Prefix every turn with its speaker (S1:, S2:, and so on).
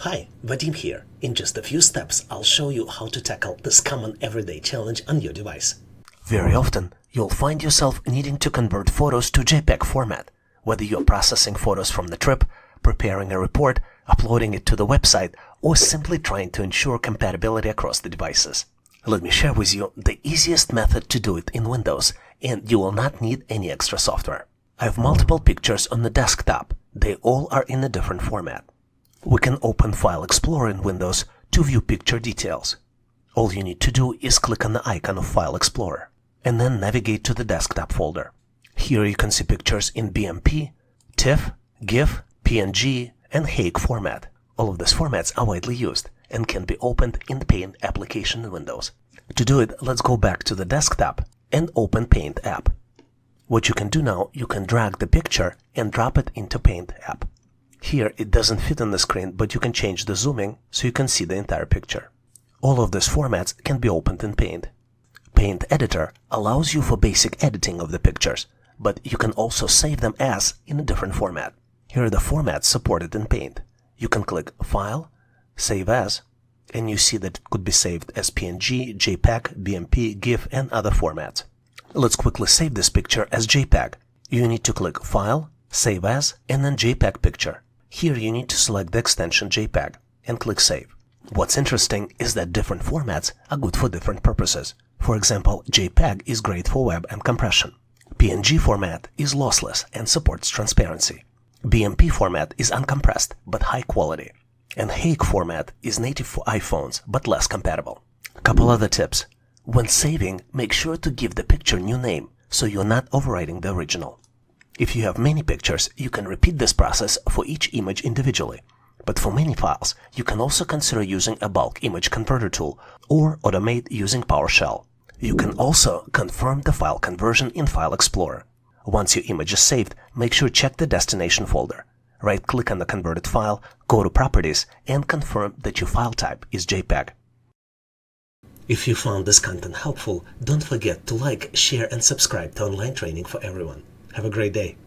S1: Hi, Vadim here. In just a few steps, I'll show you how to tackle this common everyday challenge on your device. Very often, you'll find yourself needing to convert photos to JPEG format, whether you're processing photos from the trip, preparing a report, uploading it to the website, or simply trying to ensure compatibility across the devices. Let me share with you the easiest method to do it in Windows, and you will not need any extra software. I have multiple pictures on the desktop. They all are in a different format. We can open File Explorer in Windows to view picture details. All you need to do is click on the icon of File Explorer, and then navigate to the desktop folder. Here you can see pictures in BMP, TIFF, GIF, PNG, and HEIC format. All of these formats are widely used and can be opened in the Paint application in Windows. To do it, let's go back to the desktop and open Paint app. What you can do now, you can drag the picture and drop it into Paint app. Here it doesn't fit on the screen, but you can change the zooming so you can see the entire picture. All of these formats can be opened in Paint. Paint Editor allows you for basic editing of the pictures, but you can also save them as in a different format. Here are the formats supported in Paint. You can click File, Save As, and you see that it could be saved as PNG, JPEG, BMP, GIF, and other formats. Let's quickly save this picture as JPEG. You need to click File, Save As, and then JPEG Picture. Here you need to select the extension JPEG and click Save. What's interesting is that different formats are good for different purposes. For example, JPEG is great for web and compression. PNG format is lossless and supports transparency. BMP format is uncompressed but high quality. And HEIC format is native for iPhones but less compatible. Couple other tips. When saving, make sure to give the picture new name so you're not overwriting the original. If you have many pictures, you can repeat this process for each image individually. But for many files, you can also consider using a bulk image converter tool or automate using PowerShell. You can also confirm the file conversion in File Explorer. Once your image is saved, make sure to check the destination folder. Right-click on the converted file, go to Properties, and confirm that your file type is JPEG. If you found this content helpful, don't forget to like, share, and subscribe to Online Training for Everyone. Have a great day.